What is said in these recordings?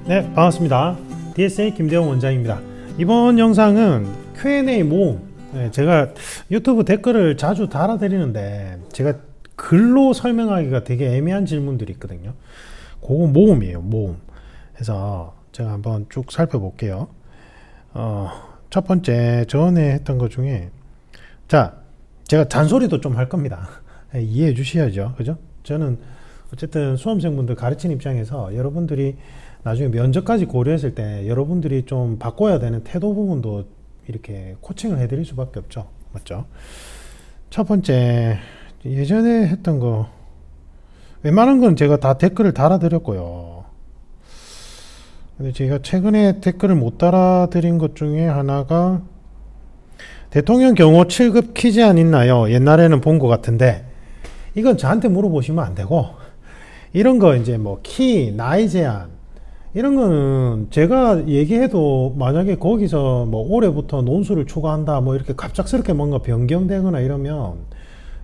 네, 반갑습니다. DSA 김대웅 원장입니다. 이번 영상은 Q&A 모음. 네, 제가 유튜브 댓글을 자주 달아드리는데 제가 글로 설명하기가 되게 애매한 질문들이 있거든요. 그거 모음이에요, 모음. 그래서 제가 한번 쭉 살펴볼게요. 첫 번째 전에 했던 것 중에, 자, 제가 잔소리도 좀 할 겁니다. 이해해 주셔야죠, 그죠? 저는 어쨌든 수험생분들 가르치는 입장에서 여러분들이 나중에 면접까지 고려했을 때 여러분들이 좀 바꿔야 되는 태도 부분도 이렇게 코칭을 해드릴 수밖에 없죠. 맞죠? 첫 번째, 예전에 했던 거 웬만한 건 제가 다 댓글을 달아드렸고요. 근데 제가 최근에 댓글을 못 달아드린 것 중에 하나가 대통령 경호 7급 퀴즈 안 있나요? 옛날에는 본 것 같은데, 이건 저한테 물어보시면 안 되고, 이런 거 이제 뭐 키, 나이 제한 이런 거는 제가 얘기해도 만약에 거기서 뭐 올해부터 논술을 추가한다 뭐 이렇게 갑작스럽게 뭔가 변경되거나 이러면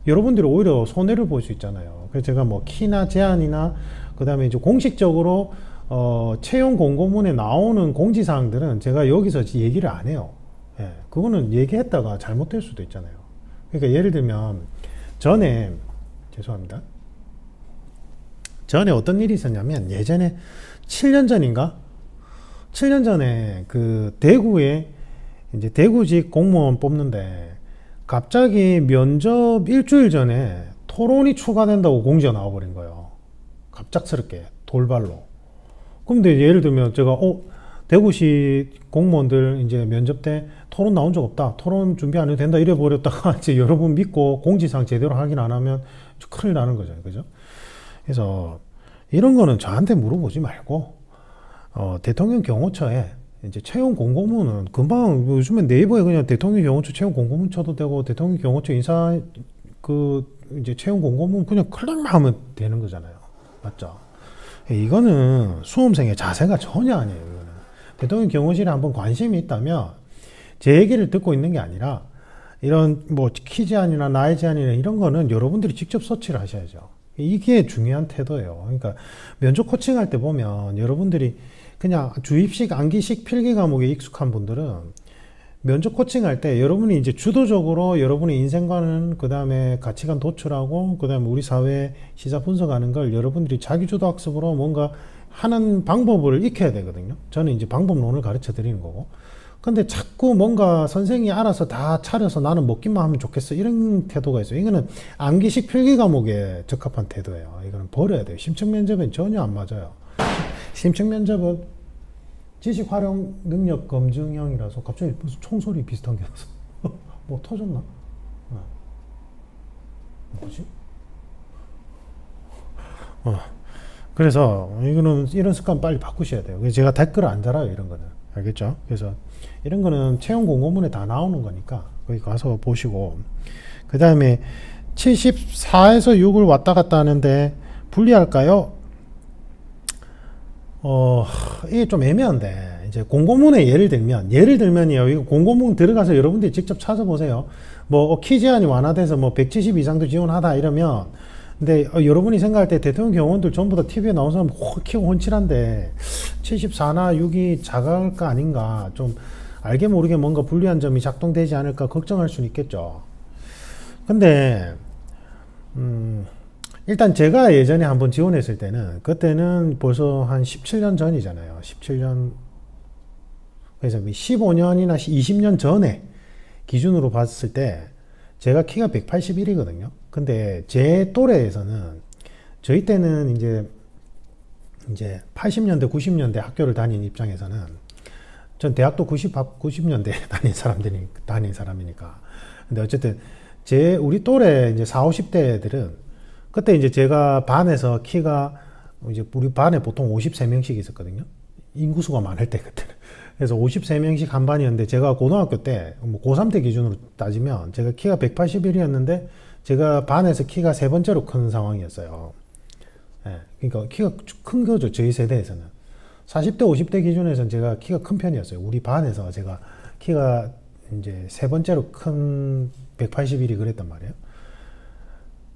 여러분들이 오히려 손해를 볼 수 있잖아요. 그래서 제가 뭐 키나 제한이나 그 다음에 이제 공식적으로 채용 공고문에 나오는 공지사항들은 제가 여기서 얘기를 안 해요. 예, 그거는 얘기했다가 잘못될 수도 있잖아요. 그러니까 예를 들면 전에, 죄송합니다, 전에 어떤 일이 있었냐면, 예전에 7년 전인가? 7년 전에 그 대구에 이제 대구직 공무원 뽑는데 갑자기 면접 일주일 전에 토론이 추가된다고 공지가 나와버린 거예요. 갑작스럽게 돌발로. 근데 예를 들면 제가 대구시 공무원들 이제 면접 때 토론 나온 적 없다, 토론 준비 안 해도 된다 이래 버렸다가 이제 여러분 믿고 공지사항 제대로 확인 안 하면 큰일 나는 거죠, 그죠? 그래서 이런 거는 저한테 물어보지 말고 대통령 경호처에 이제 채용 공고문은 금방 요즘에 네이버에 그냥 대통령 경호처 채용 공고문 쳐도 되고, 대통령 경호처 인사 이제 채용 공고문 그냥 클릭만 하면 되는 거잖아요. 맞죠? 이거는 수험생의 자세가 전혀 아니에요. 이거는. 대통령 경호실에 한번 관심이 있다면 제 얘기를 듣고 있는 게 아니라 이런 뭐 키 제한이나 나이 제한이나 이런 거는 여러분들이 직접 서치를 하셔야죠. 이게 중요한 태도예요. 그러니까 면접 코칭할 때 보면 여러분들이 그냥 주입식, 암기식 필기 과목에 익숙한 분들은 면접 코칭할 때 여러분이 이제 주도적으로 여러분의 인생관은, 그 다음에 가치관 도출하고, 그 다음에 우리 사회 시사 분석하는 걸 여러분들이 자기주도 학습으로 뭔가 하는 방법을 익혀야 되거든요. 저는 이제 방법론을 가르쳐 드리는 거고. 근데 자꾸 뭔가 선생이 알아서 다 차려서 나는 먹기만 하면 좋겠어, 이런 태도가 있어요. 이거는 암기식 필기 과목에 적합한 태도예요. 이거는 버려야 돼요. 심층 면접엔 전혀 안 맞아요. 심층 면접은 지식 활용 능력 검증형이라서 갑자기 무슨 총소리 비슷한 게 나서 뭐 터졌나? 뭐지? 그래서 이거는 이런 습관 빨리 바꾸셔야 돼요. 그래서 제가 댓글을 안 달아요, 이런 거는. 알겠죠? 그래서 이런 거는 채용 공고문에 다 나오는 거니까 거기 가서 보시고, 그 다음에 74에서 6을 왔다 갔다 하는데 불리할까요? 이게 좀 애매한데, 이제 공고문에 예를 들면요, 이거 공고문 들어가서 여러분들이 직접 찾아보세요. 뭐 키 제한이 완화돼서 뭐 170 이상도 지원하다 이러면, 근데 여러분이 생각할 때 대통령 경호원들 전부 다 TV에 나온 사람 키가 훤칠한데 74나 6이 작을까 아닌가, 좀 알게 모르게 뭔가 불리한 점이 작동되지 않을까 걱정할 수는 있겠죠. 근데 일단 제가 예전에 한번 지원했을 때는, 그때는 벌써 한 17년 전이잖아요. 17년, 그래서 15년이나 20년 전에 기준으로 봤을 때 제가 키가 181이거든요. 근데 제 또래에서는, 저희 때는 이제 80년대, 90년대 학교를 다닌 입장에서는, 전 대학도 90년대 다닌 사람이니까. 근데 어쨌든 우리 또래 이제 40, 50대들은 그때 이제 제가 반에서 키가, 이제 우리 반에 보통 53명씩 있었거든요. 인구수가 많을 때, 그때는. 그래서 53명씩 한 반이었는데, 제가 고등학교 때, 뭐 고3 때 기준으로 따지면 제가 키가 181이었는데 제가 반에서 키가 세 번째로 큰 상황이었어요. 예, 그러니까 키가 큰 거죠, 저희 세대에서는. 40대, 50대 기준에서는 제가 키가 큰 편이었어요. 우리 반에서 제가 키가 이제 세 번째로 큰 181이 그랬단 말이에요.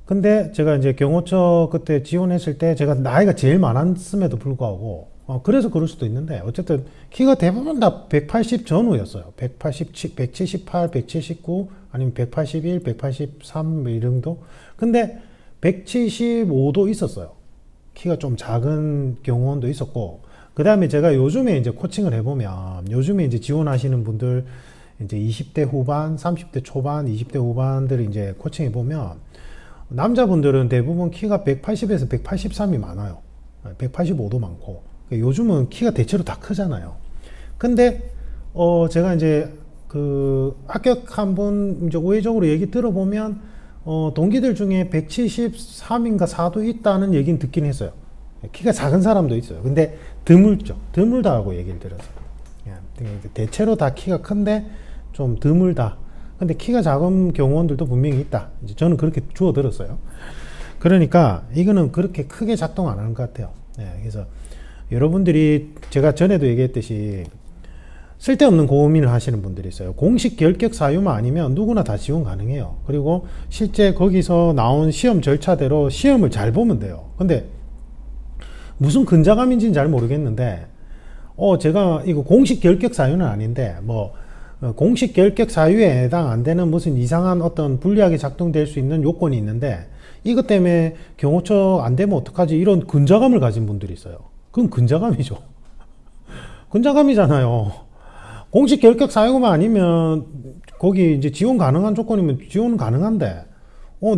근데 제가 이제 경호처 그때 지원했을 때 제가 나이가 제일 많았음에도 불구하고 그래서 그럴 수도 있는데, 어쨌든 키가 대부분 다 180 전후였어요. 187, 178, 179, 아니면 181, 183, 이 정도? 근데 175도 있었어요. 키가 좀 작은 경우도 있었고, 그 다음에 제가 요즘에 이제 코칭을 해보면, 요즘에 이제 지원하시는 분들, 이제 20대 후반, 30대 초반, 20대 후반들을 이제 코칭해보면, 남자분들은 대부분 키가 180에서 183이 많아요. 185도 많고. 요즘은 키가 대체로 다 크잖아요. 근데, 제가 이제 그 합격한 분 이제 우회적으로 얘기 들어보면, 동기들 중에 173인가 4도 있다는 얘기는 듣긴 했어요. 키가 작은 사람도 있어요. 근데 드물죠. 드물다고 얘기를 들었어요. 대체로 다 키가 큰데 좀 드물다. 근데 키가 작은 경우원들도 분명히 있다. 이제 저는 그렇게 주워 들었어요. 그러니까 이거는 그렇게 크게 작동 안 하는 것 같아요. 그래서 여러분들이 제가 전에도 얘기했듯이 쓸데없는 고민을 하시는 분들이 있어요. 공식 결격 사유만 아니면 누구나 다 지원 가능해요. 그리고 실제 거기서 나온 시험 절차대로 시험을 잘 보면 돼요. 근데 무슨 근자감인지는 잘 모르겠는데, 제가 이거 공식 결격 사유는 아닌데, 공식 결격 사유에 해당 안 되는 무슨 이상한 어떤 불리하게 작동될 수 있는 요건이 있는데, 이것 때문에 경호처 안 되면 어떡하지? 이런 근자감을 가진 분들이 있어요. 그건 근자감이죠. 근자감이잖아요. 공식 결격 사유만 아니면 거기 이제 지원 가능한 조건이면 지원 가능한데,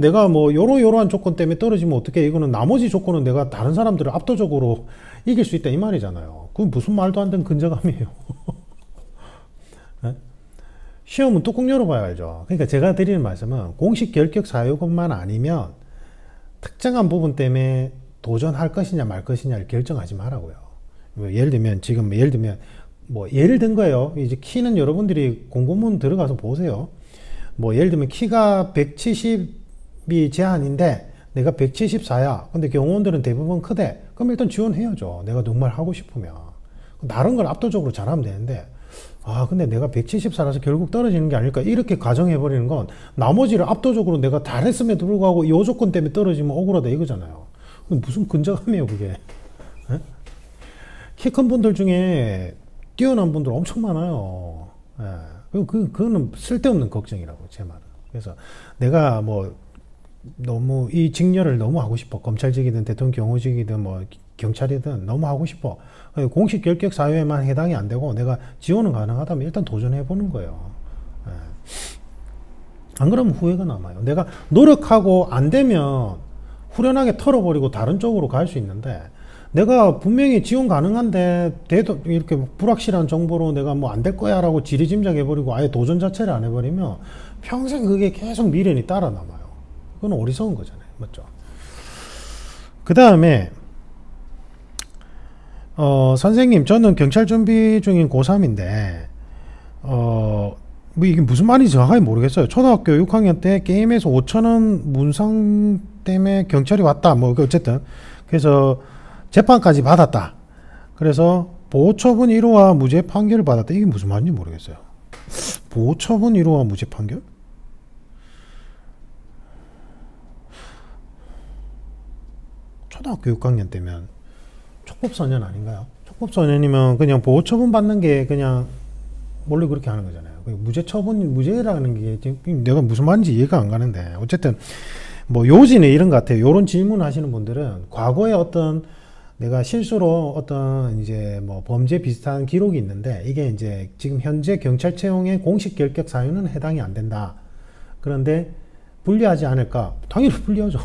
내가 뭐 요러요러한 조건 때문에 떨어지면 어떻게, 이거는 나머지 조건은 내가 다른 사람들을 압도적으로 이길 수 있다 이 말이잖아요. 그건 무슨 말도 안 되는 근자감이에요. 네? 시험은 뚜껑 열어봐야 알죠. 그러니까 제가 드리는 말씀은 공식 결격 사유것만 아니면 특정한 부분 때문에 도전할 것이냐 말 것이냐를 결정하지 말라고요. 예를 들면 예를 든 거예요. 이제 키는 여러분들이 공고문 들어가서 보세요. 예를 들면 키가 170이 제한인데 내가 174야. 근데 경호원들은 대부분 크대. 그럼 일단 지원해야죠. 내가 정말 하고 싶으면. 다른 걸 압도적으로 잘하면 되는데, 근데 내가 174라서 결국 떨어지는 게 아닐까. 이렇게 가정해버리는 건 나머지를 압도적으로 내가 잘했음에도 불구하고 이 조건 때문에 떨어지면 억울하다 이거잖아요. 무슨 근자감이에요, 그게. 키 큰 분들 중에 뛰어난 분들 엄청 많아요. 그거는 쓸데없는 걱정이라고, 제 말은. 그래서 내가 너무 이 직렬을 너무 하고 싶어. 검찰직이든 대통령 경호직이든 경찰이든 너무 하고 싶어. 공식 결격 사유에만 해당이 안 되고 내가 지원은 가능하다면 일단 도전해 보는 거예요. 안 그러면 후회가 남아요. 내가 노력하고 안 되면 후련하게 털어버리고 다른 쪽으로 갈 수 있는데, 내가 분명히 지원 가능한데 이렇게 불확실한 정보로 내가 안 될 거야 라고 지리짐작해버리고 아예 도전 자체를 안 해버리면 평생 그게 계속 미련이 따라 남아요. 그건 어리석은 거잖아요. 맞죠? 그 다음에 선생님, 저는 경찰 준비 중인 고3인데 이게 무슨 말인지 정확하게 모르겠어요. 초등학교 6학년 때 게임에서 5,000원 문상 때문에 경찰이 왔다. 어쨌든 그래서 재판까지 받았다. 그래서 보호처분 1호와 무죄 판결을 받았다. 이게 무슨 말인지 모르겠어요. 보호처분 1호와 무죄 판결? 초등학교 6학년 때면 촉법소년 아닌가요? 촉법소년이면 그냥 보호처분 받는 게 그냥 원래 그렇게 하는 거잖아요. 무죄라는 게 지금 내가 무슨 말인지 이해가 안 가는데, 어쨌든 요지는 이런 것 같아요. 요런 질문 하시는 분들은 과거에 어떤 내가 실수로 어떤 이제 범죄 비슷한 기록이 있는데, 이게 이제 지금 현재 경찰 채용의 공식 결격 사유는 해당이 안 된다. 그런데 불리하지 않을까? 당연히 불리하죠.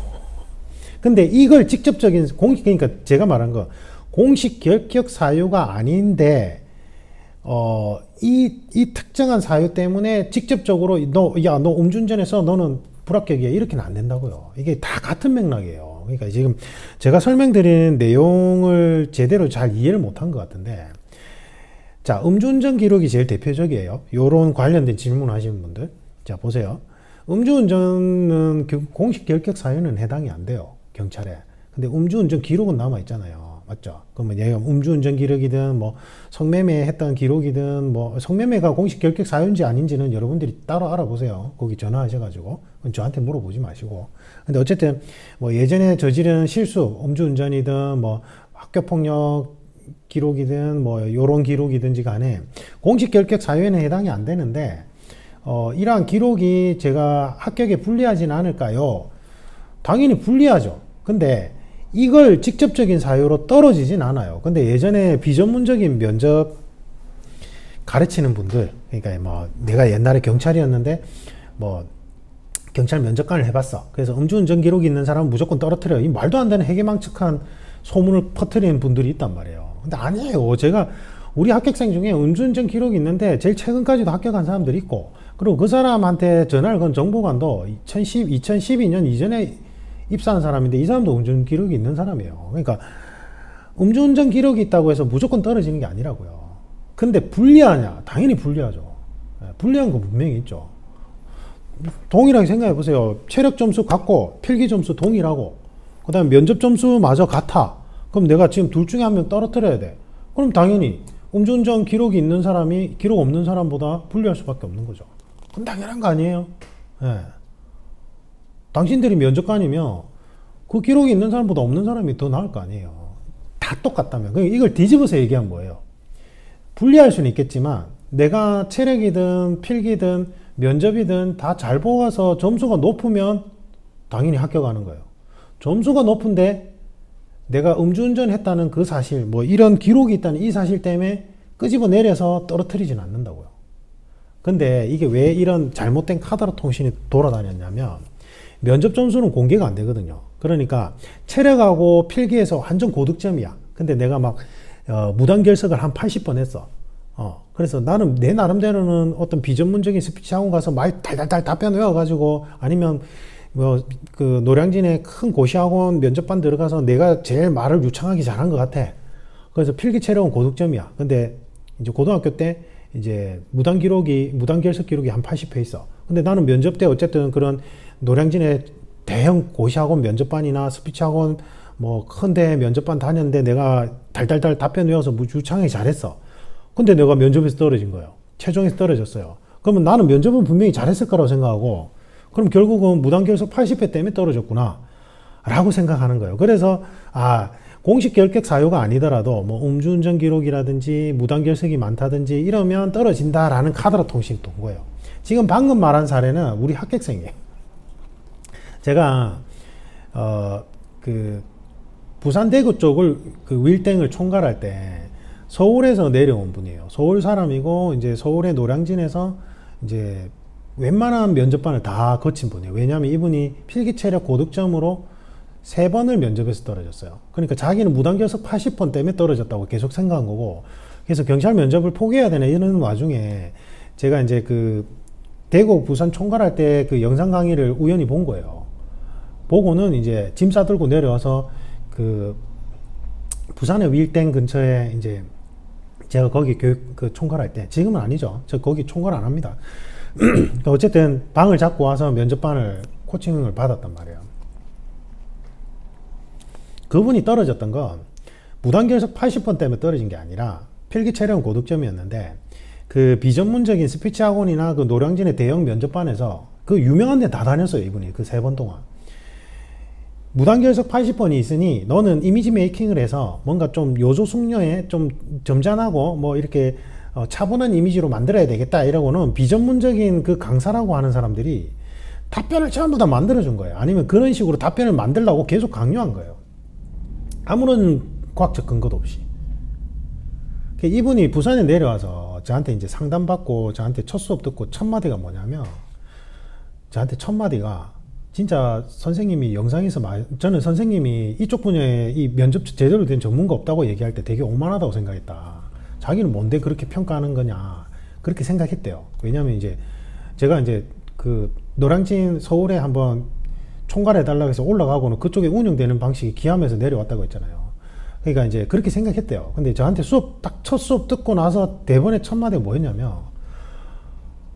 근데 이걸 직접적인 그러니까 제가 말한 거 공식 결격 사유가 아닌데, 이 특정한 사유 때문에 직접적으로 너 음주운전해서 너는 불합격이야. 이렇게는 안 된다고요. 이게 다 같은 맥락이에요. 그러니까 지금 제가 설명드린 내용을 제대로 잘 이해를 못한 것 같은데, 자, 음주운전 기록이 제일 대표적이에요. 요런 관련된 질문 하시는 분들. 자, 보세요. 음주운전은 공식 결격 사유는 해당이 안 돼요. 경찰에. 근데 음주운전 기록은 남아 있잖아요. 맞죠? 그러면 얘가 음주운전 기록이든 성매매 했던 기록이든 성매매가 공식 결격 사유인지 아닌지는 여러분들이 따로 알아보세요. 거기 전화하셔가지고. 저한테 물어보지 마시고. 근데 어쨌든 예전에 저지른 실수, 음주운전이든 학교폭력 기록이든 뭐 요런 기록이든지 간에 공식 결격 사유에는 해당이 안 되는데 이러한 기록이 제가 합격에 불리하진 않을까요? 당연히 불리하죠. 근데 이걸 직접적인 사유로 떨어지진 않아요. 근데 예전에 비전문적인 면접 가르치는 분들, 그러니까 뭐 내가 옛날에 경찰이었는데 뭐 경찰 면접관을 해봤어. 그래서 음주운전 기록이 있는 사람은 무조건 떨어뜨려요. 이 말도 안 되는 해괴망측한 소문을 퍼뜨리는 분들이 있단 말이에요. 근데 아니에요. 제가 우리 합격생 중에 음주운전 기록이 있는데 제일 최근까지도 합격한 사람들이 있고, 그리고 그 사람한테 전화를 건 정보관도 2012년 이전에 입사한 사람인데 이 사람도 음주운전 기록이 있는 사람이에요. 그러니까 음주운전 기록이 있다고 해서 무조건 떨어지는 게 아니라고요. 근데 불리하냐? 당연히 불리하죠. 불리한 거 분명히 있죠. 동일하게 생각해 보세요. 체력 점수 같고 필기 점수 동일하고 그 다음에 면접 점수마저 같아. 그럼 내가 지금 둘 중에 한 명 떨어뜨려야 돼. 그럼 당연히 음주운전 기록이 있는 사람이 기록 없는 사람보다 불리할 수밖에 없는 거죠. 그럼 당연한 거 아니에요? 예. 당신들이 면접관이면 그 기록이 있는 사람보다 없는 사람이 더 나을 거 아니에요. 다 똑같다면. 이걸 뒤집어서 얘기한 거예요. 불리할 수는 있겠지만 내가 체력이든 필기든 면접이든 다 잘 보아서 점수가 높으면 당연히 합격하는 거예요. 점수가 높은데 내가 음주운전 했다는 그 사실, 뭐 이런 기록이 있다는 이 사실 때문에 끄집어 내려서 떨어뜨리진 않는다고요. 근데 이게 왜 이런 잘못된 카더라 통신이 돌아다녔냐면 면접 점수는 공개가 안 되거든요. 그러니까 체력하고 필기에서 완전 고득점이야. 근데 내가 막 무단 결석을 한 80번 했어. 그래서 나는 내 나름대로는 어떤 비전문적인 스피치 학원 가서 말 달달달 답변 외워가지고 아니면 뭐 그 노량진의 큰 고시 학원 면접반 들어가서 내가 제일 말을 유창하게 잘한 것 같아. 그래서 필기 체력은 고득점이야. 근데 이제 고등학교 때 이제 무단 결석 기록이 한 80회 있어. 근데 나는 면접 때 어쨌든 그런 노량진의 대형 고시 학원 면접반이나 스피치 학원 뭐 큰데 면접반 다녔는데 내가 달달달 답변 외워서 유창하게 잘했어. 근데 내가 면접에서 떨어진 거예요. 최종에서 떨어졌어요. 그러면 나는 면접은 분명히 잘했을 거라고 생각하고, 그럼 결국은 무단결석 80회 때문에 떨어졌구나 라고 생각하는 거예요. 그래서 공식 결격 사유가 아니더라도 뭐 음주운전 기록이라든지 무단결석이 많다든지 이러면 떨어진다라는 카더라 통신이 돈 거예요. 지금 방금 말한 사례는 우리 합격생이에요. 제가 그 부산 대구 쪽을 그 윌땡을 총괄할 때 서울에서 내려온 분이에요. 서울 사람이고 이제 서울의 노량진에서 이제 웬만한 면접반을 다 거친 분이에요. 왜냐하면 이분이 필기 체력 고득점으로 3번을 면접에서 떨어졌어요. 그러니까 자기는 무단결석 80번 때문에 떨어졌다고 계속 생각한 거고, 그래서 경찰 면접을 포기해야 되나 이런 와중에 제가 이제 그 대구 부산 총괄할 때 그 영상 강의를 우연히 본 거예요. 보고는 이제 짐 싸들고 내려와서 그 부산의 윌땡 근처에 이제 제가 거기 교육 그 총괄할 때, 지금은 아니죠. 저 거기 총괄 안 합니다. 어쨌든 방을 잡고 와서 면접반을 코칭을 받았단 말이에요. 그분이 떨어졌던 건 무단결석 80번 때문에 떨어진 게 아니라 필기 체력은 고득점이었는데 그 비전문적인 스피치 학원이나 그 노량진의 대형 면접반에서 그 유명한 데 다 다녔어요. 이분이 그 3번 동안. 무단결석 80번이 있으니 너는 이미지 메이킹을 해서 뭔가 좀 요조 숙녀에 좀 점잖하고 뭐 이렇게 차분한 이미지로 만들어야 되겠다 이러고는 비전문적인 그 강사라고 하는 사람들이 답변을 전부 다 만들어준 거예요. 아니면 그런 식으로 답변을 만들라고 계속 강요한 거예요. 아무런 과학적 근거도 없이. 이분이 부산에 내려와서 저한테 이제 상담받고 저한테 첫 수업 듣고 첫 마디가 뭐냐면, 저한테 첫 마디가 진짜 선생님이 영상에서 저는 선생님이 이쪽 분야에 이 면접 제대로 된 전문가 없다고 얘기할 때 되게 오만하다고 생각했다. 자기는 뭔데 그렇게 평가하는 거냐 그렇게 생각했대요. 왜냐면 이제 제가 이제 그 노량진 서울에 한번 총괄해 달라고 해서 올라가고는 그쪽에 운영되는 방식이 기함에서 내려왔다고 했잖아요. 그러니까 이제 그렇게 생각했대요. 근데 저한테 딱 첫 수업 듣고 나서 대번에 첫 마디가 뭐였냐면,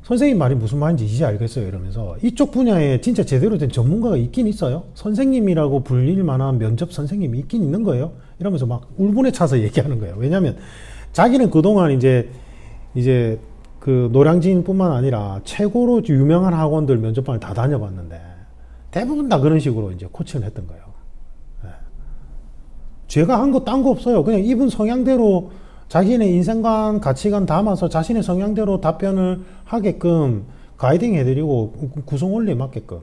선생님 말이 무슨 말인지 이제 알겠어요 이러면서, 이쪽 분야에 진짜 제대로 된 전문가가 있긴 있어요? 선생님이라고 불릴 만한 면접 선생님이 있긴 있는 거예요? 이러면서 막 울분에 차서 얘기하는 거예요. 왜냐면 자기는 그동안 이제 그 노량진뿐만 아니라 최고로 유명한 학원들 면접반을 다 다녀봤는데 대부분 다 그런 식으로 이제 코칭을 했던 거예요. 제가 한 거 딴 거 없어요. 그냥 이분 성향대로 자신의 인생관, 가치관 담아서 자신의 성향대로 답변을 하게끔 가이딩 해드리고 구성 원리에 맞게끔.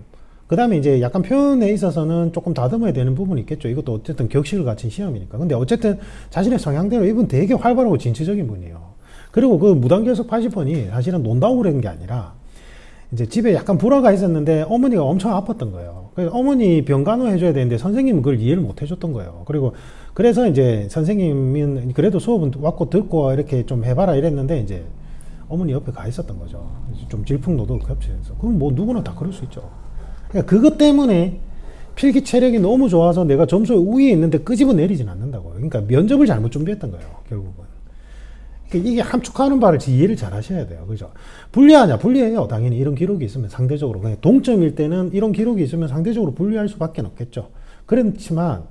그 다음에 이제 약간 표현에 있어서는 조금 다듬어야 되는 부분이 있겠죠. 이것도 어쨌든 격식을 갖춘 시험이니까. 근데 어쨌든 자신의 성향대로 이분 되게 활발하고 진취적인 분이에요. 그리고 그 무단결석 80번이 사실은 논다고 그런 게 아니라 이제 집에 약간 불화가 있었는데 어머니가 엄청 아팠던 거예요. 그래서 어머니 병간호 해줘야 되는데 선생님은 그걸 이해를 못 해줬던 거예요. 그리고 그래서 이제 선생님은 그래도 수업은 왔고 듣고 이렇게 좀 해봐라 이랬는데 이제 어머니 옆에 가 있었던 거죠. 좀 질풍노도 겹치면서. 그건 뭐 누구나 다 그럴 수 있죠. 그러니까 그것 때문에 필기 체력이 너무 좋아서 내가 점수에 우위에 있는데 끄집어 내리진 않는다고요. 그러니까 면접을 잘못 준비했던 거예요, 결국은. 그러니까 이게 함축하는 바를 이해를 잘 하셔야 돼요. 그죠? 불리하냐? 불리해요. 당연히 이런 기록이 있으면 상대적으로. 그냥 동점일 때는 이런 기록이 있으면 상대적으로 불리할 수밖에 없겠죠. 그렇지만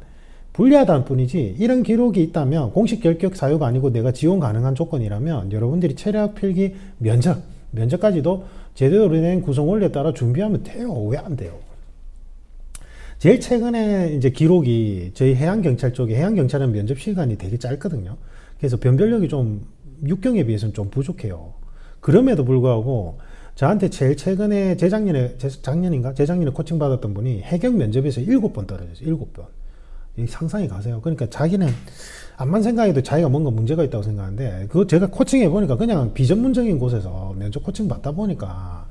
불리하다는 뿐이지 이런 기록이 있다면 공식 결격 사유가 아니고 내가 지원 가능한 조건이라면 여러분들이 체력, 필기, 면접까지도 제대로 된 구성 원리에 따라 준비하면 돼요. 왜 안 돼요? 제일 최근에 이제 기록이 저희 해양경찰 쪽에 해양경찰은 면접 시간이 되게 짧거든요. 그래서 변별력이 좀 육경에 비해서는 좀 부족해요. 그럼에도 불구하고 저한테 제일 최근에 재작년에 코칭 받았던 분이 해경 면접에서 7번 떨어졌어요. 7번. 상상이 가세요. 그러니까 자기는 암만 생각해도 자기가 뭔가 문제가 있다고 생각하는데 그거 제가 코칭해 보니까 그냥 비전문적인 곳에서 면접 코칭 받다 보니까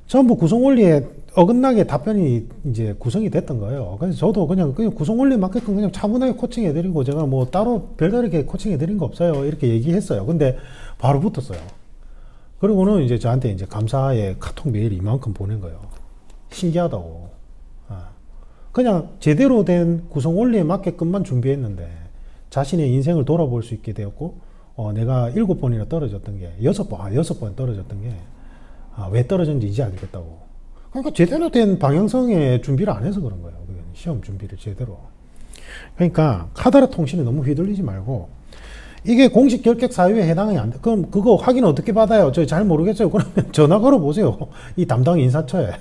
전부 구성 원리에 어긋나게 답변이 이제 구성이 됐던 거예요. 그래서 저도 그냥 구성 원리에 맞게끔 그냥 차분하게 코칭해 드리고 제가 뭐 따로 별다르게 코칭해 드린 거 없어요. 이렇게 얘기했어요. 근데 바로 붙었어요. 그리고는 이제 저한테 이제 감사의 카톡 메일 이만큼 보낸 거예요. 신기하다고. 그냥 제대로 된 구성 원리에 맞게끔만 준비했는데 자신의 인생을 돌아볼 수 있게 되었고 내가 7번이나 떨어졌던 게 6번 떨어졌던 게 왜 떨어졌는지 이제 알겠다고. 그러니까 제대로 된 방향성의 준비를 안 해서 그런 거예요. 시험 준비를 제대로. 그러니까 카더라 통신에 너무 휘둘리지 말고 이게 공식 결격 사유에 해당이 안 돼. 그럼 그거 확인 어떻게 받아요? 저 잘 모르겠어요. 그러면 전화 걸어 보세요. 이 담당 인사처에.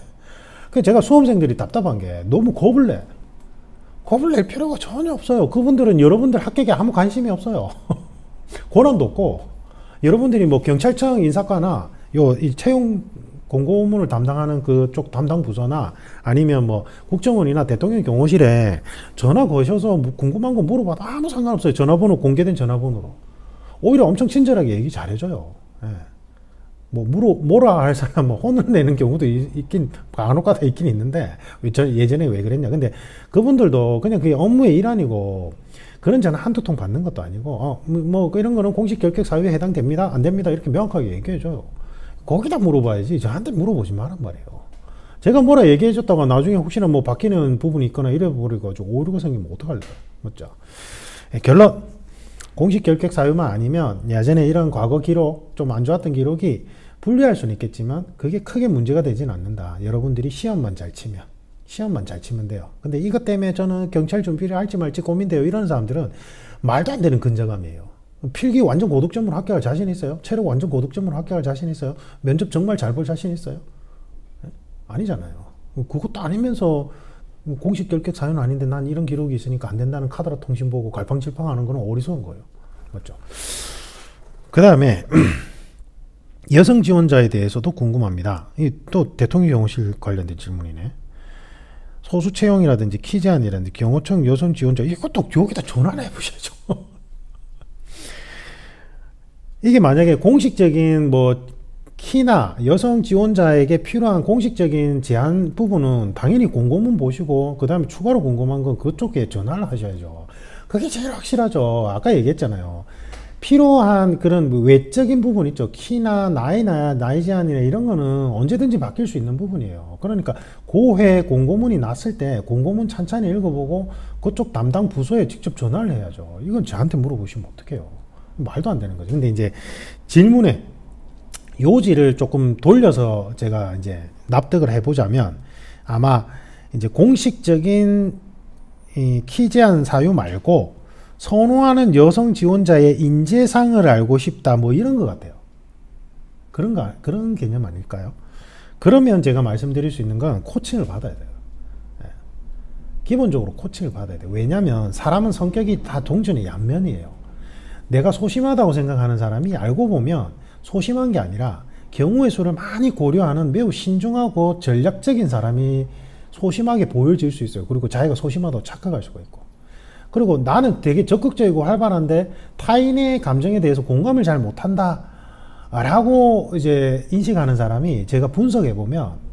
제가 수험생들이 답답한 게 너무 겁을 낼 필요가 전혀 없어요. 그분들은 여러분들 합격에 아무 관심이 없어요. 권한도 없고 여러분들이 뭐 경찰청 인사과나 이 채용 공고문을 담당하는 그쪽 담당 부서나 아니면 뭐 국정원이나 대통령 경호실에 전화 거셔서 궁금한 거 물어봐도 아무 상관없어요. 전화번호 공개된 전화번호로. 오히려 엄청 친절하게 얘기 잘해줘요. 예. 뭐 뭐라 할 사람 뭐 혼을 내는 경우도 있긴 간혹가다 있긴 있는데 예전에 왜 그랬냐. 근데 그분들도 그냥 그게 업무의 일환이고 그런 전화 한두 통 받는 것도 아니고 뭐 이런 거는 공식 결격 사유에 해당됩니다. 안 됩니다. 이렇게 명확하게 얘기해줘요. 거기다 물어봐야지 저한테 물어보지 말란 말이에요. 제가 뭐라 얘기해줬다가 나중에 혹시나 뭐 바뀌는 부분이 있거나 이래버려가지고 오류가 생기면 어떡할래요. 맞죠? 결론. 공식 결격 사유만 아니면 예전에 이런 과거 기록, 좀 안 좋았던 기록이 불리할 수는 있겠지만 그게 크게 문제가 되진 않는다. 여러분들이 시험만 잘 치면 돼요. 근데 이것 때문에 저는 경찰 준비를 할지 말지 고민돼요. 이런 사람들은 말도 안 되는 근저감이에요. 필기 완전 고득점으로 합격할 자신 있어요? 체력 완전 고득점으로 합격할 자신 있어요? 면접 정말 잘 볼 자신 있어요? 아니잖아요. 그것도 아니면서 공식 결격 사유는 아닌데 난 이런 기록이 있으니까 안 된다는 카더라 통신 보고 갈팡질팡하는 거는 어리석은 거예요. 맞죠? 그 다음에 여성 지원자에 대해서도 궁금합니다. 또 대통령 경호실 관련된 질문이네. 소수 채용이라든지 키 제한이라든지 경호청 여성 지원자 이것도 여기다 전화를 해보셔야죠. 이게 만약에 공식적인 뭐 키나 여성 지원자에게 필요한 공식적인 제한 부분은 당연히 공고문 보시고 그 다음에 추가로 궁금한 건 그쪽에 전화를 하셔야죠. 그게 제일 확실하죠. 아까 얘기했잖아요. 필요한 그런 외적인 부분 있죠. 키나 나이 제한이나 이런 거는 언제든지 바뀔 수 있는 부분이에요. 그러니까 고회 공고문이 났을 때 공고문 찬찬히 읽어보고 그쪽 담당 부서에 직접 전화를 해야죠. 이건 저한테 물어보시면 어떡해요. 말도 안 되는 거죠. 근데 이제 질문에 요지를 조금 돌려서 제가 이제 납득을 해보자면 아마 이제 공식적인 이 키 제한 사유 말고 선호하는 여성 지원자의 인재상을 알고 싶다 뭐 이런 것 같아요. 그런 개념 아닐까요? 그러면 제가 말씀드릴 수 있는 건 코칭을 받아야 돼요. 기본적으로 코칭을 받아야 돼요. 왜냐하면 사람은 성격이 다 동전의 양면이에요. 내가 소심하다고 생각하는 사람이 알고 보면 소심한 게 아니라 경우의 수를 많이 고려하는 매우 신중하고 전략적인 사람이 소심하게 보여질 수 있어요. 그리고 자기가 소심하다고 착각할 수가 있고. 그리고 나는 되게 적극적이고 활발한데 타인의 감정에 대해서 공감을 잘 못한다 라고 이제 인식하는 사람이 제가 분석해 보면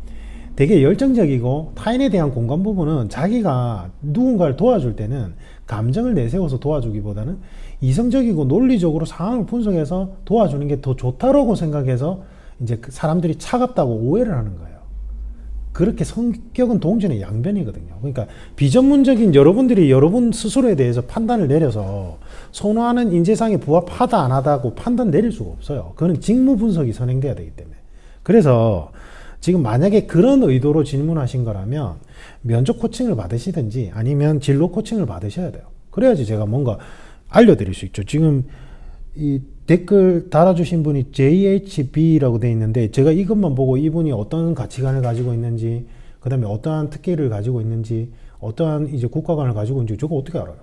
되게 열정적이고 타인에 대한 공감 부분은 자기가 누군가를 도와줄 때는 감정을 내세워서 도와주기보다는 이성적이고 논리적으로 상황을 분석해서 도와주는 게 더 좋다라고 생각해서 이제 사람들이 차갑다고 오해를 하는 거예요. 그렇게 성격은 동전의 양변이거든요. 그러니까 비전문적인 여러분들이 여러분 스스로에 대해서 판단을 내려서 선호하는 인재상에 부합하다 안 하다고 판단 내릴 수가 없어요. 그거는 직무 분석이 선행돼야 되기 때문에. 그래서 지금 만약에 그런 의도로 질문하신 거라면 면접 코칭을 받으시든지 아니면 진로 코칭을 받으셔야 돼요. 그래야지 제가 뭔가 알려드릴 수 있죠. 지금 이 댓글 달아주신 분이 JHB라고 돼 있는데 제가 이것만 보고 이분이 어떤 가치관을 가지고 있는지 그 다음에 어떠한 특기를 가지고 있는지 어떠한 이제 국가관을 가지고 있는지 저거 어떻게 알아요?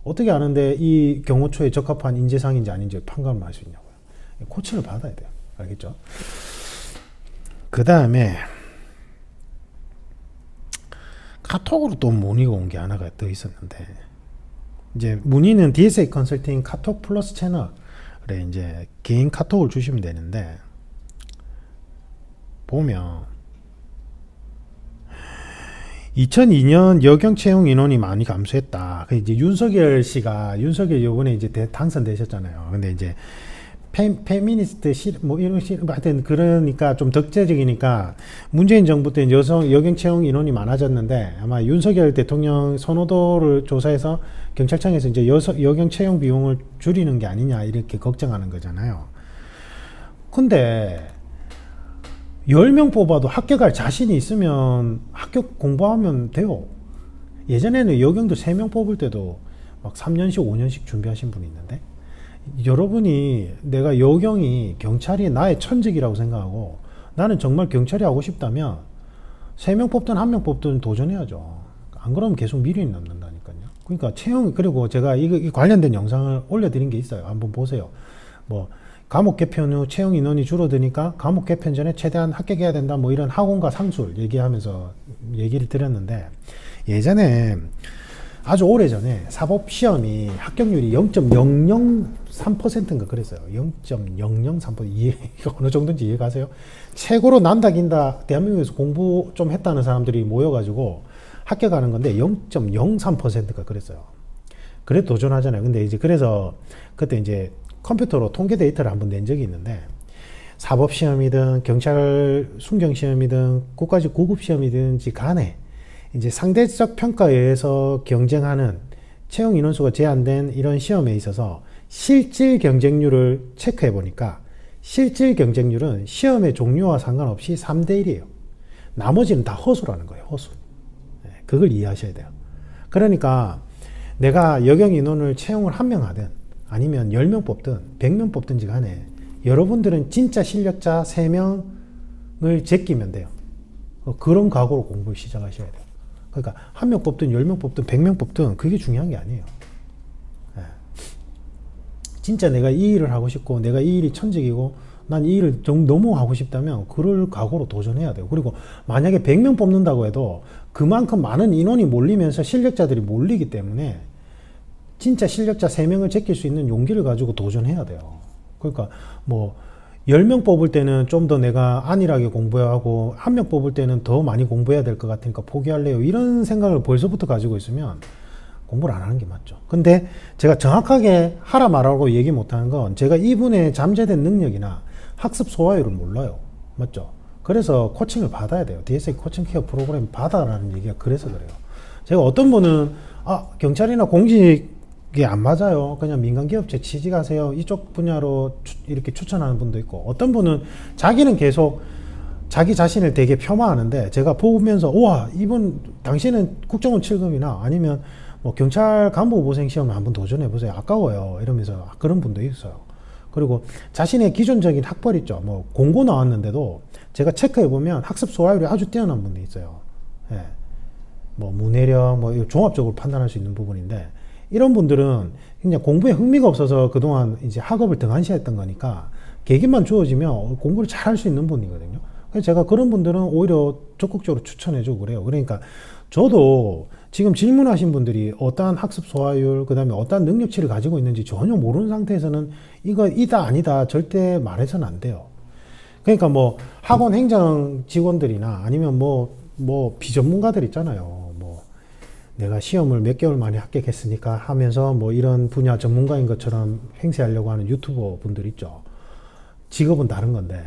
어떻게 아는데 이 경호처에 적합한 인재상인지 아닌지 판단을 할 수 있냐고요. 코칭을 받아야 돼요. 알겠죠? 그 다음에 카톡으로 또 문의가 온 게 하나가 더 있었는데 이제 문의는 DSA 컨설팅 카톡 플러스 채널에 이제 개인 카톡을 주시면 되는데 보면 2002년 여경 채용 인원이 많이 감소했다. 그 이제 윤석열 요번에 이제 당선되셨잖아요. 근데 이제 페미니스트 뭐 이런 하여튼 그러니까 좀 덕재적이니까 문재인 정부 때 여경 채용 인원이 많아졌는데 아마 윤석열 대통령 선호도를 조사해서 경찰청에서 이제 여경 채용 비용을 줄이는 게 아니냐 이렇게 걱정하는 거잖아요. 근데 10명 뽑아도 합격할 자신이 있으면 합격 공부하면 돼요. 예전에는 여경도 3명 뽑을 때도 막 3년씩 5년씩 준비하신 분이 있는데 여러분이 내가 여경이 경찰이 나의 천직이라고 생각하고 나는 정말 경찰이 하고 싶다면 3명 뽑든 1명 뽑든 도전해야죠. 안 그러면 계속 미련이 남는다니까요. 그러니까 채용, 그리고 제가 이 관련된 영상을 올려드린 게 있어요. 한번 보세요. 뭐 감옥 개편 후 채용 인원이 줄어드니까 감옥 개편 전에 최대한 합격해야 된다 뭐 이런 학원과 상술 얘기하면서 얘기를 드렸는데 예전에 아주 오래전에 사법시험이 합격률이 0.003%인가 그랬어요. 0.003%. 이거 어느 정도인지 이해가세요? 최고로 난다 긴다 대한민국에서 공부 좀 했다는 사람들이 모여가지고 합격하는 건데 0.03%가 그랬어요. 그래 도전하잖아요. 근데 이제 그래서 그때 이제 컴퓨터로 통계 데이터를 한번 낸 적이 있는데 사법시험이든 경찰 순경시험이든 국가직 구급시험이든지 간에 이제 상대적 평가에 의해서 경쟁하는 채용 인원수가 제한된 이런 시험에 있어서 실질 경쟁률을 체크해 보니까 실질 경쟁률은 시험의 종류와 상관없이 3대 1이에요. 나머지는 다 허수라는 거예요. 허수. 그걸 이해하셔야 돼요. 그러니까 내가 여경 인원을 채용을 1명 하든 아니면 10명 뽑든 100명 뽑든지 간에 여러분들은 진짜 실력자 3명을 제끼면 돼요. 그런 각오로 공부를 시작하셔야 돼요. 그러니까 1명 뽑든 10명 뽑든 100명 뽑든 그게 중요한 게 아니에요. 진짜 내가 이 일을 하고 싶고 내가 이 일이 천직이고 난 이 일을 너무 하고 싶다면 그럴 각오로 도전해야 돼요. 그리고 만약에 100명 뽑는다고 해도 그만큼 많은 인원이 몰리면서 실력자들이 몰리기 때문에 진짜 실력자 3명을 제낄 수 있는 용기를 가지고 도전해야 돼요. 그러니까 뭐 10명 뽑을 때는 좀 더 내가 안일하게 공부해야 하고 1명 뽑을 때는 더 많이 공부해야 될 것 같으니까 포기할래요. 이런 생각을 벌써부터 가지고 있으면 공부를 안 하는 게 맞죠. 근데 제가 정확하게 하라 말하고 얘기 못하는 건 제가 이분의 잠재된 능력이나 학습 소화율을 몰라요. 맞죠? 그래서 코칭을 받아야 돼요. DSA 코칭 케어 프로그램 받아라는 얘기가 그래서 그래요. 제가 어떤 분은 경찰이나 공직이 안 맞아요. 그냥 민간기업체 취직하세요. 이쪽 분야로 이렇게 추천하는 분도 있고 어떤 분은 자기는 계속 자기 자신을 되게 폄하하는데 제가 보면서 우와 이분 당신은 국정원 7급이나 아니면 뭐 경찰 간부후보생 시험을 한번 도전해보세요. 아까워요. 이러면서 그런 분도 있어요. 그리고 자신의 기존적인 학벌 있죠. 뭐 공고 나왔는데도 제가 체크해보면 학습 소화율이 아주 뛰어난 분도 있어요. 예. 뭐 문해력, 뭐 종합적으로 판단할 수 있는 부분인데, 이런 분들은 그냥 공부에 흥미가 없어서 그동안 이제 학업을 등한시했던 거니까 계기만 주어지면 공부를 잘 할 수 있는 분이거든요. 그래서 제가 그런 분들은 오히려 적극적으로 추천해주고 그래요. 그러니까 저도 지금 질문하신 분들이 어떠한 학습 소화율, 그 다음에 어떠한 능력치를 가지고 있는지 전혀 모르는 상태에서는 이거 이다 아니다 절대 말해서는 안 돼요. 그러니까 뭐 학원 행정 직원들이나 아니면 뭐 비전문가들 있잖아요. 뭐 내가 시험을 몇 개월 만에 합격했으니까 하면서 뭐 이런 분야 전문가인 것처럼 행세하려고 하는 유튜버 분들 있죠. 직업은 다른 건데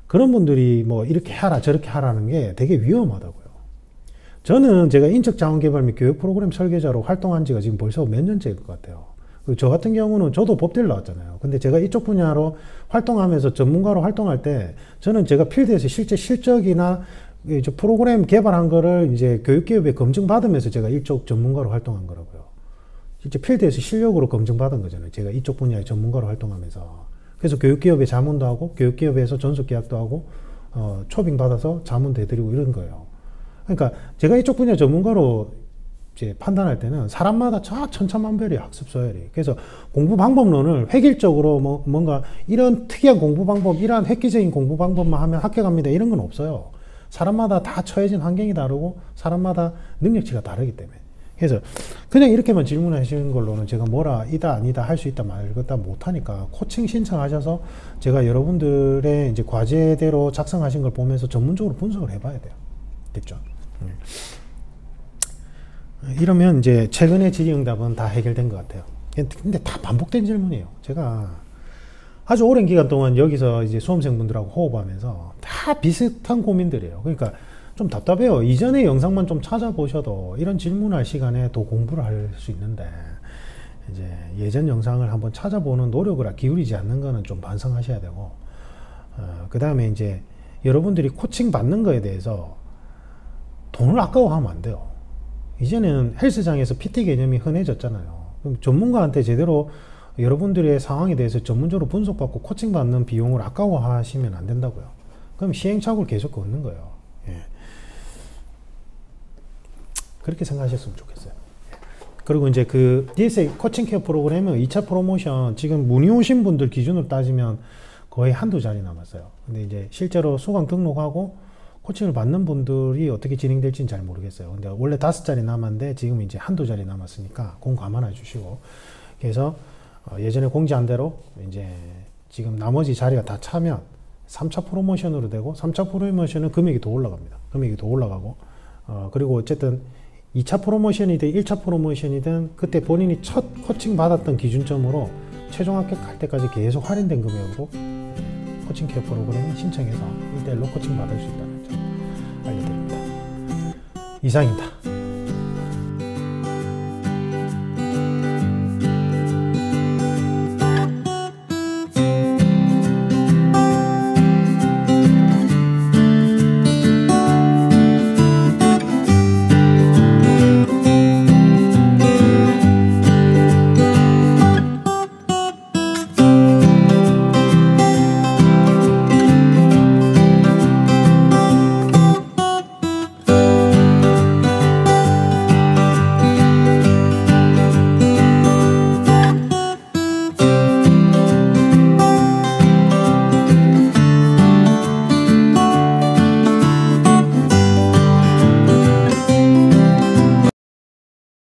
그런 분들이 뭐 이렇게 하라 저렇게 하라는 게 되게 위험하다고요. 저는 제가 인적자원개발 및 교육 프로그램 설계자로 활동한 지가 지금 벌써 몇 년째일 것 같아요. 저 같은 경우는 저도 법대를 나왔잖아요. 근데 제가 이쪽 분야로 활동하면서 전문가로 활동할 때 저는 제가 필드에서 실제 실적이나 프로그램 개발한 거를 이제 교육기업에 검증받으면서 제가 이쪽 전문가로 활동한 거라고요. 실제 필드에서 실력으로 검증받은 거잖아요. 제가 이쪽 분야의 전문가로 활동하면서. 그래서 교육기업에 자문도 하고 교육기업에서 전속계약도 하고 초빙 받아서 자문도 해드리고 이런 거예요. 그러니까 제가 이쪽 분야 전문가로 이제 판단할 때는 사람마다 천차만별이에요. 학습 소열이. 그래서 공부 방법론을 획일적으로 뭔가 이런 특이한 공부 방법, 이러한 획기적인 공부 방법만 하면 합격합니다. 이런 건 없어요. 사람마다 다 처해진 환경이 다르고 사람마다 능력치가 다르기 때문에. 그래서 그냥 이렇게만 질문하시는 걸로는 제가 뭐라 이다 아니다 할 수 있다 말겠다 못하니까 코칭 신청하셔서 제가 여러분들의 이제 과제대로 작성하신 걸 보면서 전문적으로 분석을 해봐야 돼요. 됐죠? 이러면 이제 최근의 질의응답은 다 해결된 것 같아요. 근데 다 반복된 질문이에요. 제가 아주 오랜 기간 동안 여기서 이제 수험생분들하고 호흡하면서 다 비슷한 고민들이에요. 그러니까 좀 답답해요. 이전의 영상만 좀 찾아보셔도 이런 질문할 시간에 더 공부를 할 수 있는데 이제 예전 영상을 한번 찾아보는 노력을 기울이지 않는 거는 좀 반성하셔야 되고 그 다음에 이제 여러분들이 코칭 받는 거에 대해서 돈을 아까워하면 안 돼요. 이제는 헬스장에서 PT 개념이 흔해졌잖아요. 그럼 전문가한테 제대로 여러분들의 상황에 대해서 전문적으로 분석받고 코칭 받는 비용을 아까워하시면 안 된다고요. 그럼 시행착오를 계속 걷는 거예요. 예. 그렇게 생각하셨으면 좋겠어요. 그리고 이제 그 DSA 코칭 케어 프로그램은 2차 프로모션 지금 문의 오신 분들 기준으로 따지면 거의 한두 자리 남았어요. 근데 이제 실제로 수강 등록하고 코칭을 받는 분들이 어떻게 진행될지는 잘 모르겠어요. 근데 원래 5자리 남았는데 지금 이제 한두 자리 남았으니까 그건 감안해 주시고. 그래서 예전에 공지한 대로 이제 지금 나머지 자리가 다 차면 3차 프로모션으로 되고 3차 프로모션은 금액이 더 올라갑니다. 금액이 더 올라가고 그리고 어쨌든 2차 프로모션이든 1차 프로모션이든 그때 본인이 첫 코칭 받았던 기준점으로 최종 합격할 때까지 계속 할인된 금액으로 코칭 케어 프로그램에 신청해서 1대1로 코칭 받을 수 있다는 점 알려드립니다. 이상입니다.